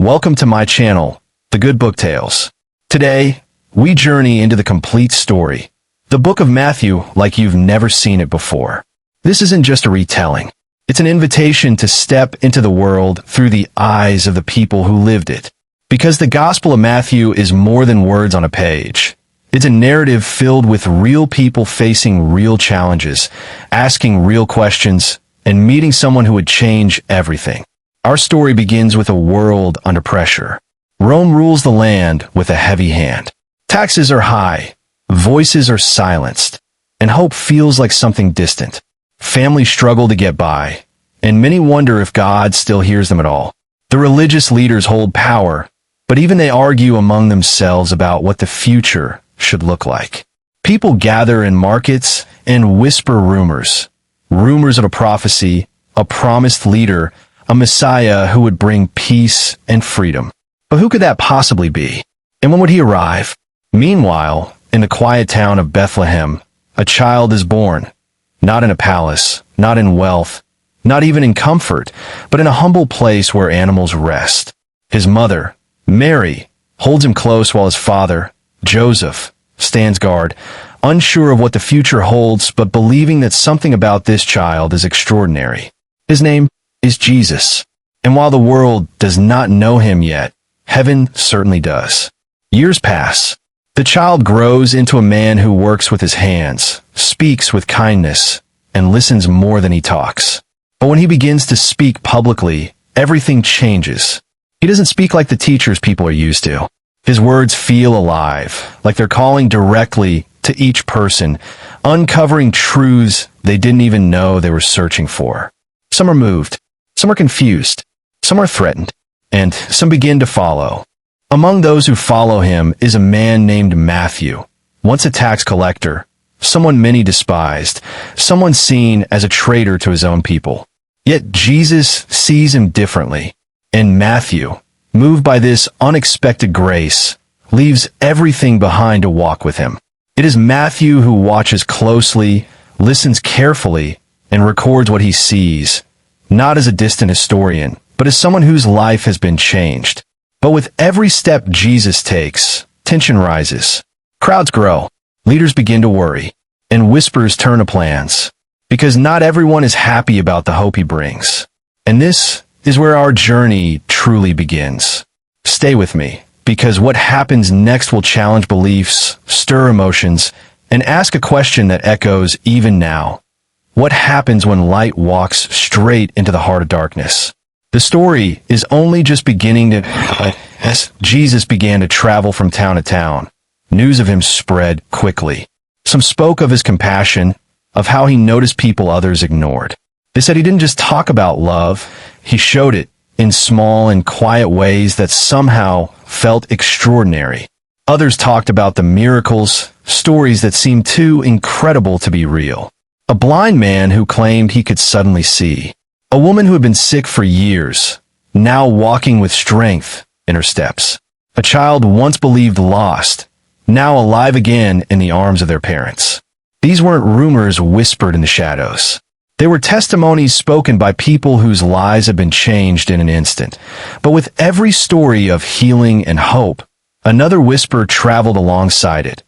Welcome to my channel, The Good Book Tales. Today, we journey into the complete story, the book of Matthew like you've never seen it before. This isn't just a retelling. It's an invitation to step into the world through the eyes of the people who lived it. Because the Gospel of Matthew is more than words on a page. It's a narrative filled with real people facing real challenges, asking real questions, and meeting someone who would change everything. Our story begins with a world under pressure. Rome rules the land with a heavy hand. Taxes are high, voices are silenced, and hope feels like something distant. Families struggle to get by, and many wonder if God still hears them at all. The religious leaders hold power, but even they argue among themselves about what the future should look like. People gather in markets and whisper rumors. Rumors of a prophecy, a promised leader, a Messiah who would bring peace and freedom. But who could that possibly be? And when would he arrive? Meanwhile, in the quiet town of Bethlehem, a child is born. Not in a palace, not in wealth, not even in comfort, but in a humble place where animals rest. His mother, Mary, holds him close while his father, Joseph, stands guard, unsure of what the future holds, but believing that something about this child is extraordinary. His name is Jesus. And while the world does not know him yet, heaven certainly does. Years pass. The child grows into a man who works with his hands, speaks with kindness, and listens more than he talks. But when he begins to speak publicly, everything changes. He doesn't speak like the teachers people are used to. His words feel alive, like they're calling directly to each person, uncovering truths they didn't even know they were searching for. Some are moved. Some are confused, some are threatened, and some begin to follow. Among those who follow him is a man named Matthew, once a tax collector, someone many despised, someone seen as a traitor to his own people. Yet Jesus sees him differently, and Matthew, moved by this unexpected grace, leaves everything behind to walk with him. It is Matthew who watches closely, listens carefully, and records what he sees, not as a distant historian, but as someone whose life has been changed. But with every step Jesus takes, tension rises. Crowds grow, leaders begin to worry, and whispers turn to plans, because not everyone is happy about the hope he brings. And this is where our journey truly begins. Stay with me, because what happens next will challenge beliefs, stir emotions, and ask a question that echoes even now. What happens when light walks straight into the heart of darkness? The story is only just beginning as Jesus began to travel from town to town. News of him spread quickly. Some spoke of his compassion, of how he noticed people others ignored. They said he didn't just talk about love, he showed it in small and quiet ways that somehow felt extraordinary. Others talked about the miracles, stories that seemed too incredible to be real. A blind man who claimed he could suddenly see. A woman who had been sick for years, now walking with strength in her steps. A child once believed lost, now alive again in the arms of their parents. These weren't rumors whispered in the shadows. They were testimonies spoken by people whose lives had been changed in an instant. But with every story of healing and hope, another whisper traveled alongside it.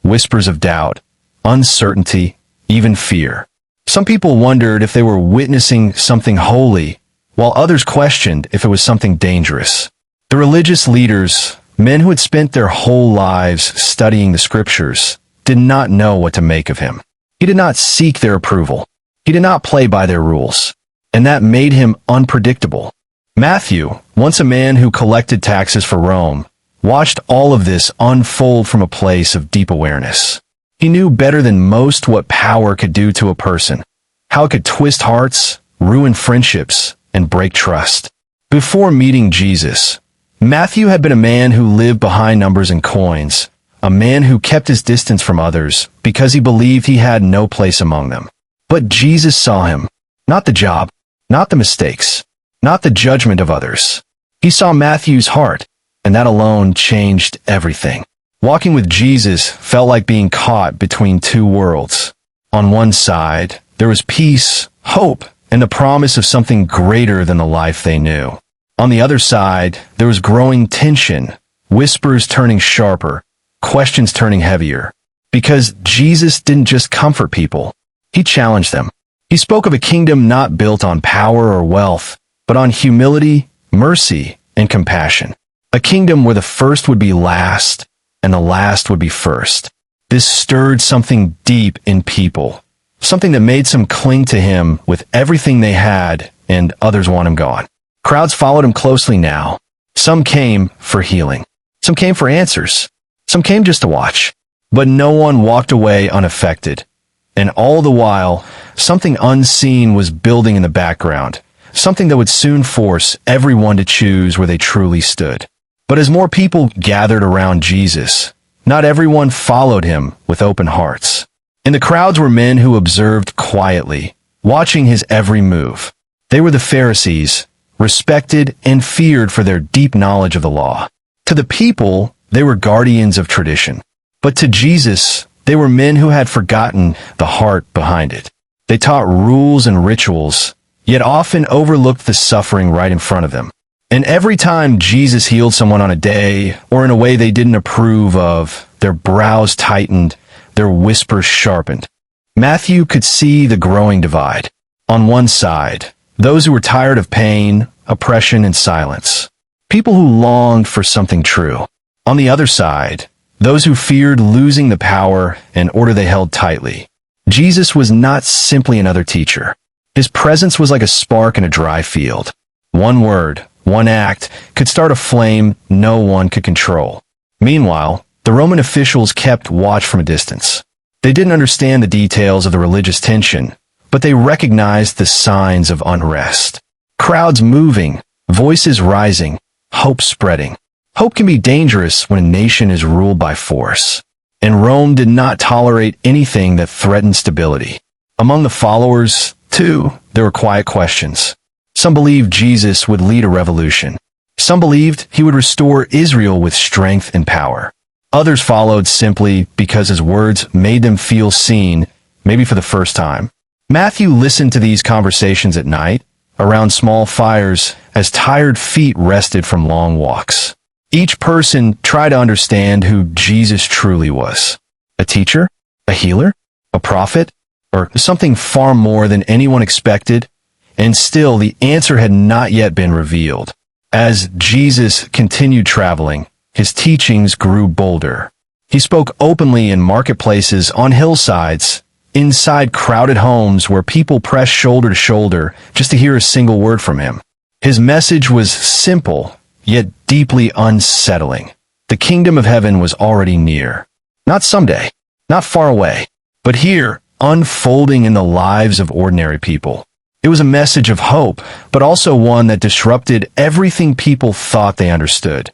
Whispers of doubt, uncertainty, even fear. Some people wondered if they were witnessing something holy, while others questioned if it was something dangerous. The religious leaders, men who had spent their whole lives studying the scriptures, did not know what to make of him. He did not seek their approval. He did not play by their rules, and that made him unpredictable. Matthew, once a man who collected taxes for Rome, watched all of this unfold from a place of deep awareness. He knew better than most what power could do to a person, how it could twist hearts, ruin friendships, and break trust. Before meeting Jesus, Matthew had been a man who lived behind numbers and coins, a man who kept his distance from others because he believed he had no place among them. But Jesus saw him, not the job, not the mistakes, not the judgment of others. He saw Matthew's heart, and that alone changed everything. Walking with Jesus felt like being caught between two worlds. On one side, there was peace, hope, and the promise of something greater than the life they knew. On the other side, there was growing tension, whispers turning sharper, questions turning heavier. Because Jesus didn't just comfort people, he challenged them. He spoke of a kingdom not built on power or wealth, but on humility, mercy, and compassion. A kingdom where the first would be last, and the last would be first. This stirred something deep in people, something that made some cling to him with everything they had, and others want him gone. Crowds followed him closely now. Some came for healing. Some came for answers. Some came just to watch. But no one walked away unaffected. And all the while, something unseen was building in the background, something that would soon force everyone to choose where they truly stood. But as more people gathered around Jesus, not everyone followed him with open hearts. In the crowds were men who observed quietly, watching his every move. They were the Pharisees, respected and feared for their deep knowledge of the law. To the people, they were guardians of tradition. But to Jesus, they were men who had forgotten the heart behind it. They taught rules and rituals, yet often overlooked the suffering right in front of them. And every time Jesus healed someone on a day, or in a way they didn't approve of, their brows tightened, their whispers sharpened. Matthew could see the growing divide. On one side, those who were tired of pain, oppression, and silence. People who longed for something true. On the other side, those who feared losing the power and order they held tightly. Jesus was not simply another teacher. His presence was like a spark in a dry field. One word, one act, could start a flame no one could control. Meanwhile, the Roman officials kept watch from a distance. They didn't understand the details of the religious tension, but they recognized the signs of unrest. Crowds moving, voices rising, hope spreading. Hope can be dangerous when a nation is ruled by force. And Rome did not tolerate anything that threatened stability. Among the followers, too, there were quiet questions. Some believed Jesus would lead a revolution. Some believed he would restore Israel with strength and power. Others followed simply because his words made them feel seen, maybe for the first time. Matthew listened to these conversations at night, around small fires, as tired feet rested from long walks. Each person tried to understand who Jesus truly was. A teacher? A healer? A prophet? Or something far more than anyone expected? And still, the answer had not yet been revealed. As Jesus continued traveling, his teachings grew bolder. He spoke openly in marketplaces, on hillsides, inside crowded homes where people pressed shoulder to shoulder just to hear a single word from him. His message was simple, yet deeply unsettling. The kingdom of heaven was already near. Not someday, not far away, but here, unfolding in the lives of ordinary people. It was a message of hope, but also one that disrupted everything people thought they understood.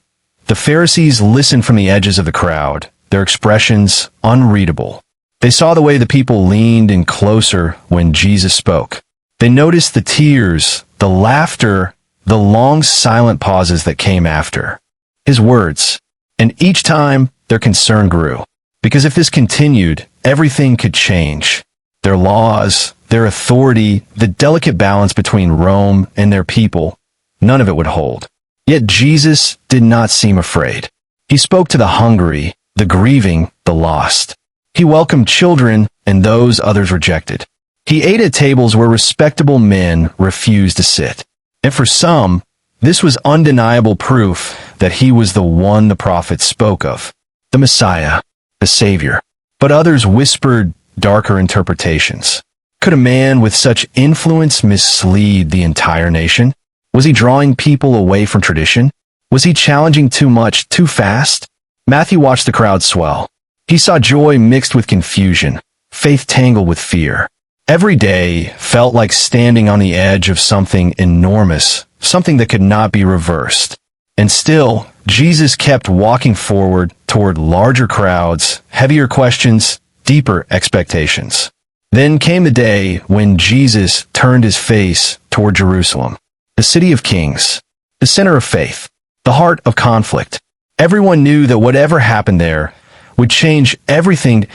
The Pharisees listened from the edges of the crowd, their expressions unreadable. They saw the way the people leaned in closer when Jesus spoke. They noticed the tears, the laughter, the long silent pauses that came after his words. And each time, their concern grew. Because if this continued, everything could change. Their laws, their authority, the delicate balance between Rome and their people, none of it would hold. Yet Jesus did not seem afraid. He spoke to the hungry, the grieving, the lost. He welcomed children and those others rejected. He ate at tables where respectable men refused to sit. And for some, this was undeniable proof that he was the one the prophets spoke of, the Messiah, the Savior. But others whispered darker interpretations. Could a man with such influence mislead the entire nation? Was he drawing people away from tradition? Was he challenging too much, too fast? Matthew watched the crowd swell. He saw joy mixed with confusion, faith tangled with fear. Every day felt like standing on the edge of something enormous, something that could not be reversed. And still, Jesus kept walking forward toward larger crowds, heavier questions, deeper expectations. Then came the day when Jesus turned his face toward Jerusalem, the city of kings, the center of faith, the heart of conflict. Everyone knew that whatever happened there would change everything.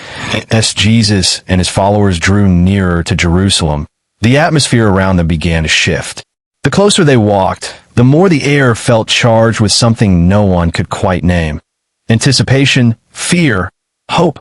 As Jesus and his followers drew nearer to Jerusalem, the atmosphere around them began to shift. The closer they walked, the more the air felt charged with something no one could quite name. Anticipation, fear, hope,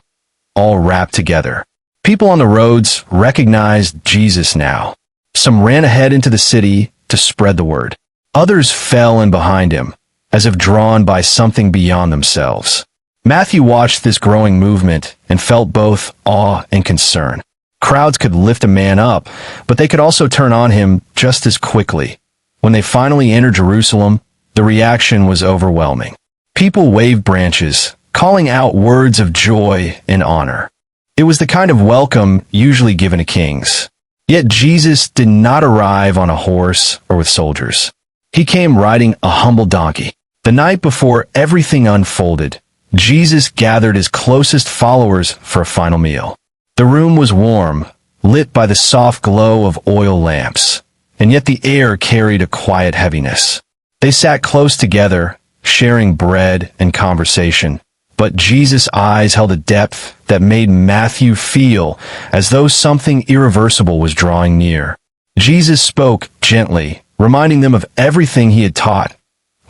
all wrapped together. People on the roads recognized Jesus now. Some ran ahead into the city to spread the word. Others fell in behind him, as if drawn by something beyond themselves. Matthew watched this growing movement and felt both awe and concern. Crowds could lift a man up, but they could also turn on him just as quickly. When they finally entered Jerusalem, the reaction was overwhelming. People waved branches, calling out words of joy and honor. It was the kind of welcome usually given to kings. Yet Jesus did not arrive on a horse or with soldiers. He came riding a humble donkey. The night before everything unfolded, Jesus gathered his closest followers for a final meal. The room was warm, lit by the soft glow of oil lamps, and yet the air carried a quiet heaviness. They sat close together, sharing bread and conversation, but Jesus' eyes held a depth that made Matthew feel as though something irreversible was drawing near. Jesus spoke gently, reminding them of everything he had taught: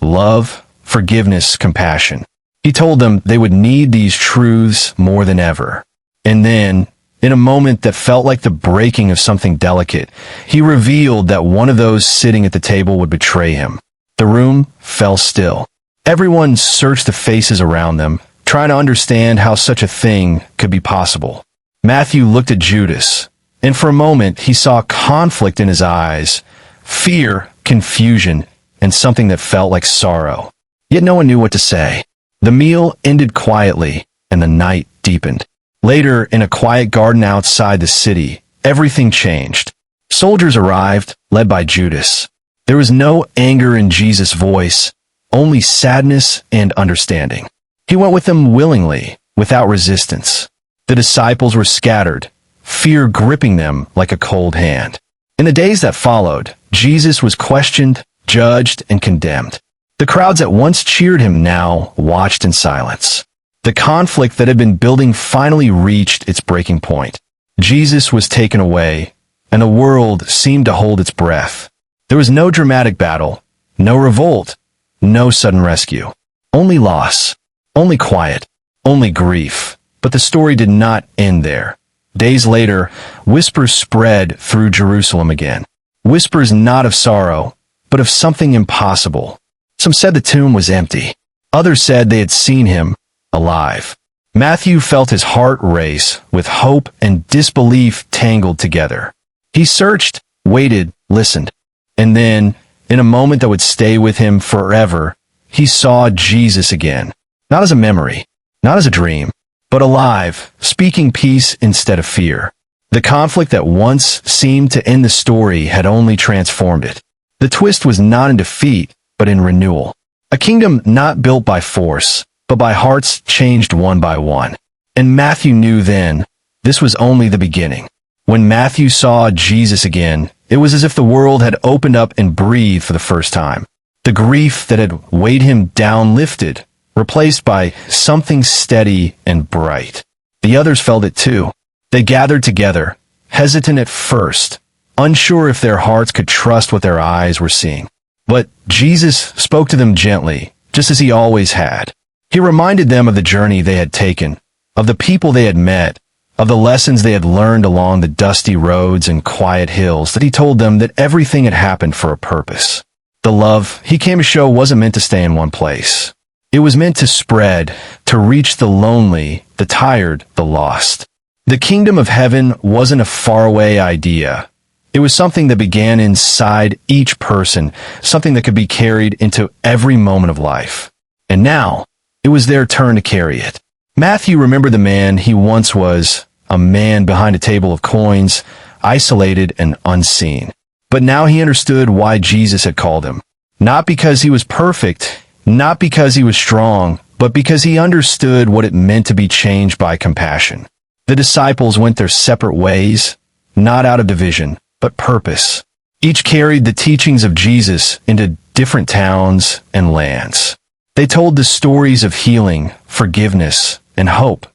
love, forgiveness, compassion. He told them they would need these truths more than ever. And then, in a moment that felt like the breaking of something delicate, he revealed that one of those sitting at the table would betray him. The room fell still. Everyone searched the faces around them, trying to understand how such a thing could be possible. Matthew looked at Judas, and for a moment he saw conflict in his eyes, fear, confusion, and something that felt like sorrow. Yet no one knew what to say. The meal ended quietly, and the night deepened. Later, in a quiet garden outside the city, everything changed. Soldiers arrived, led by Judas. There was no anger in Jesus' voice, only sadness and understanding. He went with them willingly, without resistance. The disciples were scattered, fear gripping them like a cold hand. In the days that followed, Jesus was questioned, judged, and condemned. The crowds that once cheered him now watched in silence. The conflict that had been building finally reached its breaking point. Jesus was taken away, and the world seemed to hold its breath. There was no dramatic battle, no revolt, no sudden rescue. Only loss, only quiet, only grief. But the story did not end there. Days later, whispers spread through Jerusalem again. Whispers not of sorrow, but of something impossible. Some said the tomb was empty. Others said they had seen him alive. Matthew felt his heart race, with hope and disbelief tangled together. He searched, waited, listened. And then, in a moment that would stay with him forever, he saw Jesus again. Not as a memory, not as a dream, but alive, speaking peace instead of fear. The conflict that once seemed to end the story had only transformed it. The twist was not in defeat, but in renewal. A kingdom not built by force, but by hearts changed one by one. And Matthew knew then, this was only the beginning. When Matthew saw Jesus again, it was as if the world had opened up and breathed for the first time. The grief that had weighed him down lifted, replaced by something steady and bright. The others felt it too. They gathered together, hesitant at first, unsure if their hearts could trust what their eyes were seeing. But Jesus spoke to them gently, just as he always had. He reminded them of the journey they had taken, of the people they had met, of the lessons they had learned along the dusty roads and quiet hills, that he told them that everything had happened for a purpose. The love he came to show wasn't meant to stay in one place. It was meant to spread, to reach the lonely, the tired, the lost. The kingdom of heaven wasn't a faraway idea. It was something that began inside each person, something that could be carried into every moment of life. And now, it was their turn to carry it. Matthew remembered the man he once was, a man behind a table of coins, isolated and unseen. But now he understood why Jesus had called him. Not because he was perfect, not because he was strong, but because he understood what it meant to be changed by compassion. The disciples went their separate ways, not out of division, but purpose. Each carried the teachings of Jesus into different towns and lands. They told the stories of healing, forgiveness, and hope,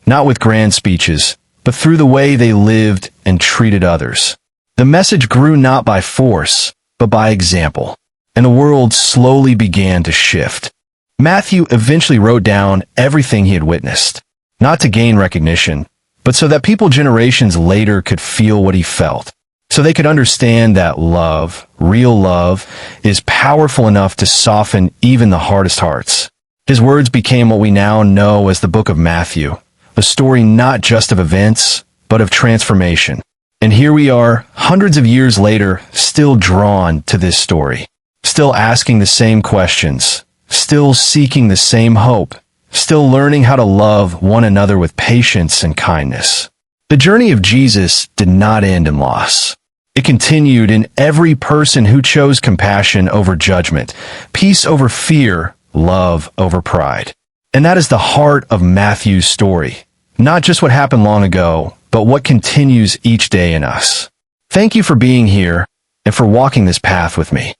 not with grand speeches, but through the way they lived and treated others. The message grew not by force, but by example. And the world slowly began to shift. Matthew eventually wrote down everything he had witnessed, not to gain recognition, but so that people generations later could feel what he felt, so they could understand that love, real love, is powerful enough to soften even the hardest hearts. His words became what we now know as the Book of Matthew, a story not just of events, but of transformation. And here we are, hundreds of years later, still drawn to this story, still asking the same questions, still seeking the same hope, still learning how to love one another with patience and kindness. The journey of Jesus did not end in loss. It continued in every person who chose compassion over judgment, peace over fear, love over pride. And that is the heart of Matthew's story. Not just what happened long ago, but what continues each day in us. Thank you for being here and for walking this path with me.